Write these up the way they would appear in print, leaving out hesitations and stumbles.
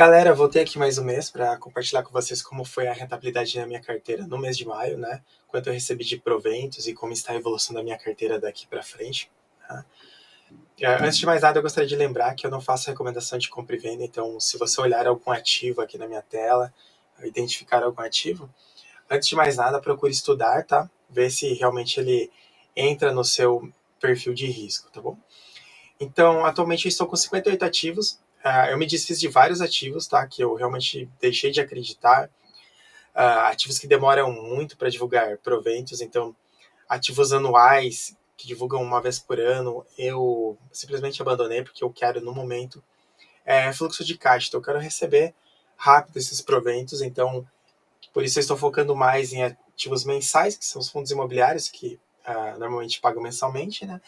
Galera, voltei aqui mais um mês para compartilhar com vocês como foi a rentabilidade da minha carteira no mês de maio, né? Quanto eu recebi de proventos e como está a evolução da minha carteira daqui para frente. Tá? Antes de mais nada, eu gostaria de lembrar que eu não faço recomendação de compra e venda, então se você olhar algum ativo aqui na minha tela, identificar algum ativo, antes de mais nada, procure estudar, tá? Ver se realmente ele entra no seu perfil de risco, tá bom? Então, atualmente eu estou com 58 ativos. Eu me desfiz de vários ativos, tá? Que eu realmente deixei de acreditar. Ativos que demoram muito para divulgar proventos. Então, ativos anuais que divulgam uma vez por ano, eu simplesmente abandonei porque eu quero, no momento, fluxo de caixa. Então, eu quero receber rápido esses proventos. Então, por isso eu estou focando mais em ativos mensais, que são os fundos imobiliários, que normalmente pagam mensalmente, né?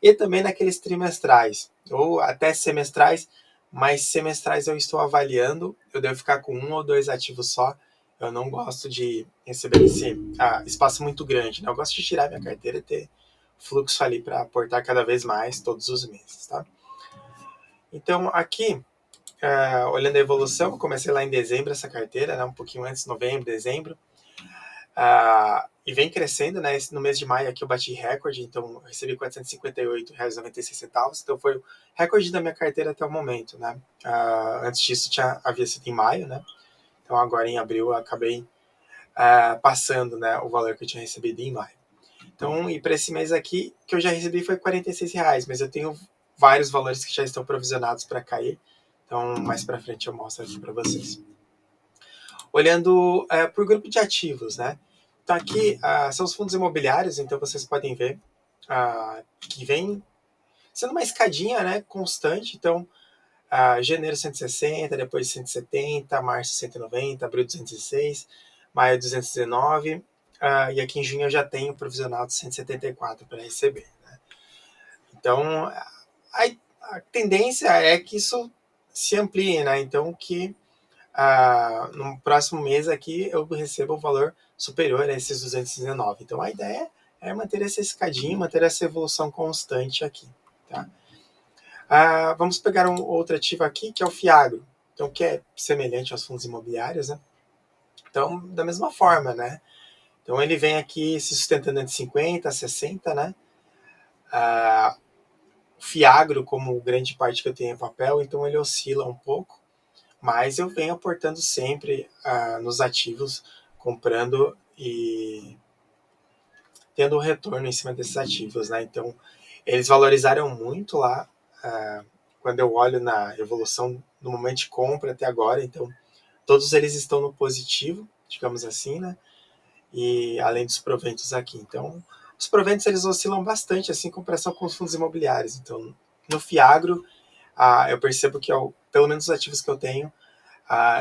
E também naqueles trimestrais, ou até semestrais, mas semestrais eu estou avaliando, eu devo ficar com um ou dois ativos só, eu não gosto de receber esse espaço muito grande, né? Eu gosto de tirar minha carteira e ter fluxo ali para aportar cada vez mais todos os meses, tá? Então, aqui, olhando a evolução, eu comecei lá em dezembro essa carteira, né? Um pouquinho antes, novembro, dezembro, e vem crescendo, né? No mês de maio aqui eu bati recorde, então eu recebi R$ 458,96, então foi o recorde da minha carteira até o momento, né? Antes disso havia sido em maio, né? Então agora em abril eu acabei passando, né, o valor que eu tinha recebido em maio. Então, e para esse mês aqui, que eu já recebi foi R$ 46, mas eu tenho vários valores que já estão provisionados para cair, então mais para frente eu mostro aqui para vocês. Olhando por grupo de ativos, né? Então aqui são os fundos imobiliários, então vocês podem ver que vem sendo uma escadinha, né, constante. Então, janeiro 160, depois 170, março 190, abril 206, maio 219, e aqui em junho eu já tenho provisionado 174 para receber. Né? Então, a tendência é que isso se amplie, né? Então, que no próximo mês aqui eu recebo um valor superior a esses 219. Então a ideia é manter essa escadinha, manter essa evolução constante aqui. Tá? Vamos pegar um outro ativo aqui, que é o Fiagro, então, que é semelhante aos fundos imobiliários. Né? Então, da mesma forma, né? Então ele vem aqui se sustentando entre 50 a 60, né? O Fiagro, como grande parte que eu tenho é papel, então ele oscila um pouco, mas eu venho aportando sempre nos ativos, comprando e tendo um retorno em cima desses ativos, né? Então, eles valorizaram muito lá quando eu olho na evolução no momento de compra até agora. Então, todos eles estão no positivo, digamos assim, né? E além dos proventos aqui. Então, os proventos eles oscilam bastante assim em comparação com os fundos imobiliários. Então, no Fiagro, eu percebo que pelo menos os ativos que eu tenho,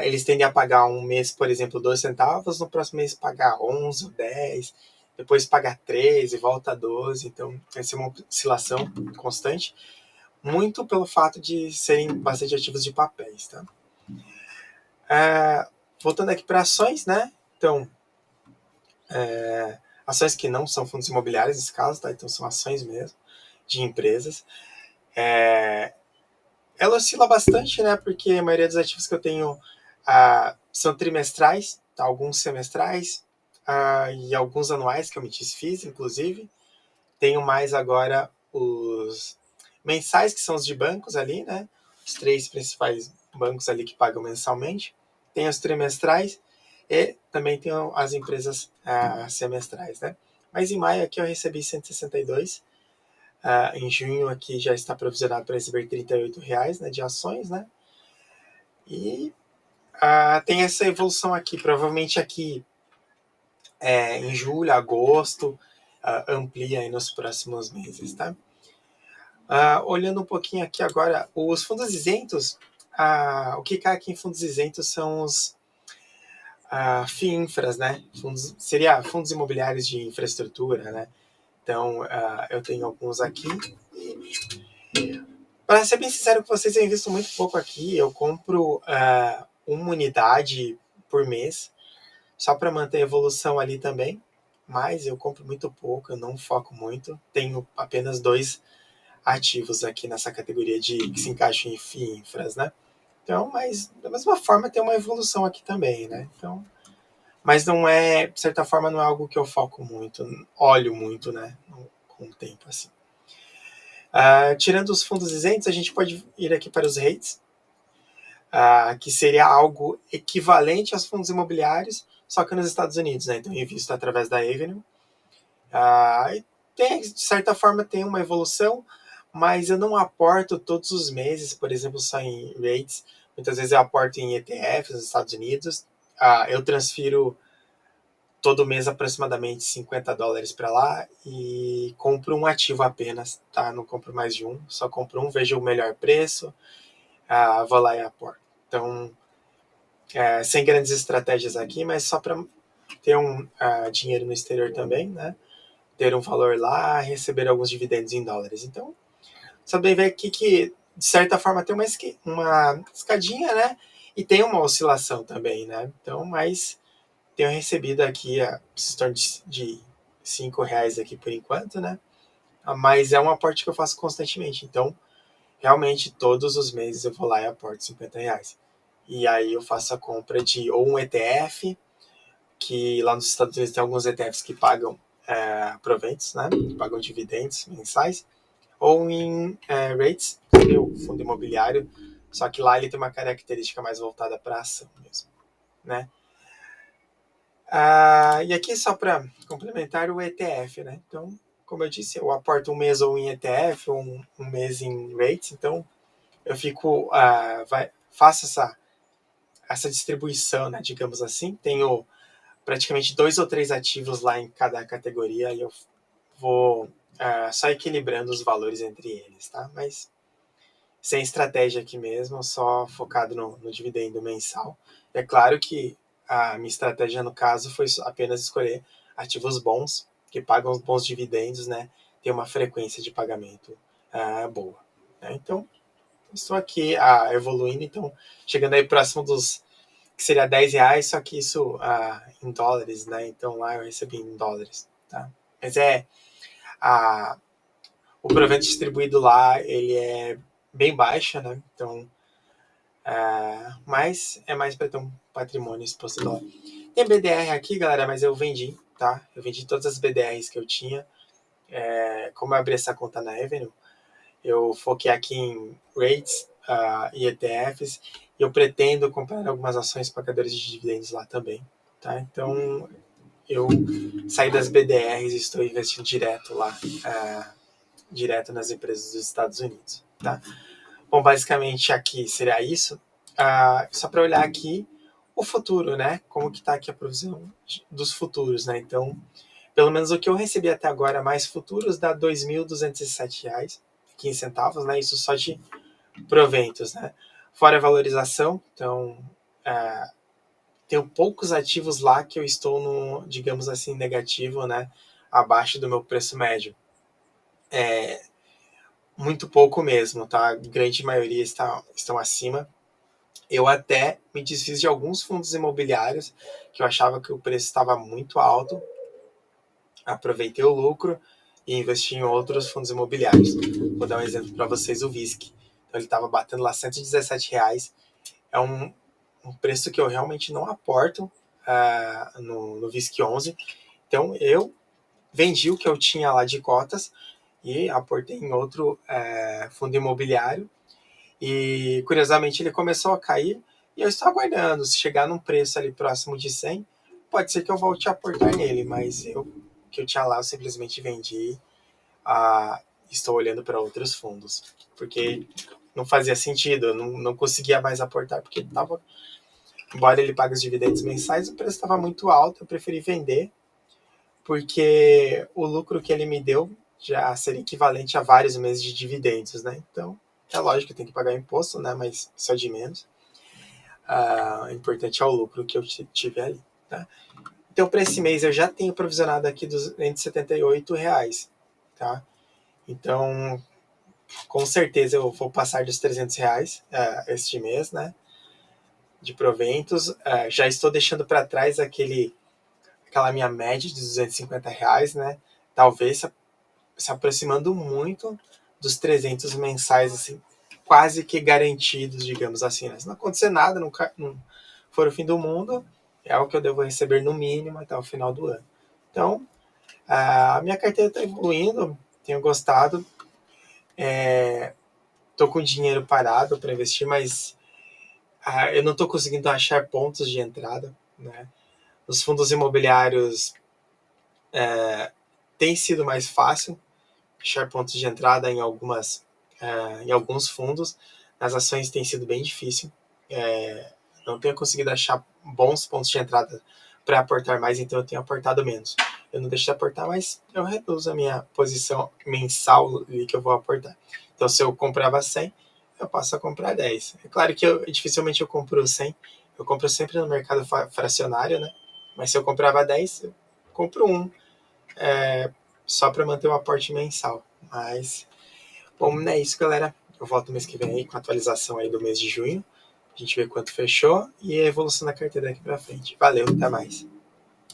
eles tendem a pagar um mês, por exemplo, 2 centavos, no próximo mês pagar 11 ou 10, depois pagar 13, volta a 12, então vai ser uma oscilação constante, muito pelo fato de serem bastante ativos de papéis. Tá? Voltando aqui para ações, né? Então, ações que não são fundos imobiliários nesse caso, tá? Então são ações mesmo, de empresas. Ela oscila bastante, né? Porque a maioria dos ativos que eu tenho são trimestrais, tá? Alguns semestrais e alguns anuais que eu me desfiz, inclusive. Tenho mais agora os mensais, que são os de bancos ali, né? Os 3 principais bancos ali que pagam mensalmente. Tem os trimestrais e também tem as empresas semestrais, né? Mas em maio aqui eu recebi 162. Em junho aqui já está provisionado para receber R$ 38, né, de ações, né? E tem essa evolução aqui, provavelmente aqui em julho, agosto, amplia aí nos próximos meses, tá? Olhando um pouquinho aqui agora, os fundos isentos, o que cai aqui em fundos isentos são os FIINFRAs, né? Seria fundos imobiliários de infraestrutura, né? Então, eu tenho alguns aqui. Para ser bem sincero com vocês, eu invisto muito pouco aqui. Eu compro uma unidade por mês, só para manter a evolução ali também. Mas eu compro muito pouco, eu não foco muito. Tenho apenas 2 ativos aqui nessa categoria que se encaixam em FIINFRAs, né? Então, mas da mesma forma tem uma evolução aqui também, né? Então, mas não é, de certa forma, não é algo que eu foco muito, olho muito, né? Com o tempo, assim. Tirando os fundos isentos, a gente pode ir aqui para os REITs, que seria algo equivalente aos fundos imobiliários, só que nos Estados Unidos, né? Então, eu invisto através da Avenue. De certa forma, tem uma evolução, mas eu não aporto todos os meses, por exemplo, só em REITs. Muitas vezes eu aporto em ETFs nos Estados Unidos. Eu transfiro todo mês aproximadamente $50 para lá e compro um ativo apenas, tá? Não compro mais de um, só compro um, vejo o melhor preço, vou lá e aporto. Então, sem grandes estratégias aqui, mas só para ter um dinheiro no exterior também, né? Ter um valor lá, receber alguns dividendos em dólares. Então, só bem ver aqui que, de certa forma, tem uma escadinha, né? E tem uma oscilação também, né? Então, mas tenho recebido aqui esses tornos de R$ 5 aqui por enquanto, né? Mas é um aporte que eu faço constantemente. Então, realmente, todos os meses eu vou lá e aporto R$ 50. E aí eu faço a compra de ou um ETF, que lá nos Estados Unidos tem alguns ETFs que pagam proventos, né? Que pagam dividendos mensais, ou em REITs, o fundo imobiliário, só que lá ele tem uma característica mais voltada para a ação mesmo, né? E aqui só para complementar o ETF, né? Então, como eu disse, eu aporto um mês ou em ETF, ou um mês em REITs, então eu fico, faço essa distribuição, né? Digamos assim, tenho praticamente 2 ou 3 ativos lá em cada categoria e eu vou só equilibrando os valores entre eles, tá? Mas sem estratégia aqui mesmo, só focado no dividendo mensal. É claro que a minha estratégia, no caso, foi apenas escolher ativos bons, que pagam os bons dividendos, né? Tem uma frequência de pagamento boa. Né? Então, estou aqui evoluindo, então, chegando aí próximo dos que seria R$ 10, só que isso em dólares, né? Então lá eu recebi em dólares, tá? Mas o provento distribuído lá, ele é bem baixo, né? Então, mas é mais para ter um patrimônio exposto a dólar. Tem BDR aqui, galera, mas eu vendi, tá? Eu vendi todas as BDRs que eu tinha. Como eu abri essa conta na Avenue, eu foquei aqui em rates e ETFs, e eu pretendo comprar algumas ações pagadores de dividendos lá também, tá? Então, eu saí das BDRs e estou investindo direto lá, direto nas empresas dos Estados Unidos, tá? Bom, basicamente aqui seria isso. Só para olhar aqui o futuro, né? Como que tá aqui a provisão dos futuros, né? Então, pelo menos o que eu recebi até agora, mais futuros, dá R$ 2.207,15, né? Isso só de proventos, né? Fora a valorização, então tenho poucos ativos lá que eu estou no, digamos assim, negativo, né? Abaixo do meu preço médio. Muito pouco mesmo, tá? A grande maioria estão acima. Eu até me desfiz de alguns fundos imobiliários que eu achava que o preço estava muito alto, aproveitei o lucro e investi em outros fundos imobiliários. Vou dar um exemplo para vocês, o VISC. Então ele estava batendo lá R$ 117. É um preço que eu realmente não aporto no VISC 11. Então eu vendi o que eu tinha lá de cotas e aportei em outro fundo imobiliário. E curiosamente ele começou a cair e eu estou aguardando. Se chegar num preço ali próximo de 100, pode ser que eu volte a aportar nele, mas o que eu tinha lá eu simplesmente vendi. Estou olhando para outros fundos, porque não fazia sentido, eu não conseguia mais aportar, porque estava, embora ele pague os dividendos mensais, o preço estava muito alto, eu preferi vender, porque o lucro que ele me deu já seria equivalente a vários meses de dividendos, né? Então, é lógico que tem que pagar imposto, né? Mas isso é de menos. O importante é o lucro que eu tive ali, tá? Então, para esse mês, eu já tenho provisionado aqui R$ 278, tá? Então, com certeza eu vou passar dos R$ 300 este mês, né? De proventos. Já estou deixando para trás aquela minha média de R$ 250, né? Talvez se aproximando muito dos 300 mensais, assim, quase que garantidos, digamos assim, né? Se não acontecer nada, não for o fim do mundo, é o que eu devo receber no mínimo até o final do ano. Então, a minha carteira está evoluindo, tenho gostado. Estou com dinheiro parado para investir, mas eu não estou conseguindo achar pontos de entrada, né? Os fundos imobiliários tem sido mais fácil achar pontos de entrada em alguns fundos. Nas ações tem sido bem difícil. Não tenho conseguido achar bons pontos de entrada para aportar mais, então eu tenho aportado menos. Eu não deixo de aportar, mas eu reduzo a minha posição mensal ali que eu vou aportar. Então, se eu comprava 100, eu passo a comprar 10. É claro que dificilmente eu compro 100, eu compro sempre no mercado fracionário, né? Mas se eu comprava 10, eu compro 1, só para manter o aporte mensal. Mas, bom, é isso, galera. Eu volto mês que vem aí com a atualização aí do mês de junho. A gente vê quanto fechou e a evolução da carteira daqui para frente. Valeu, até mais.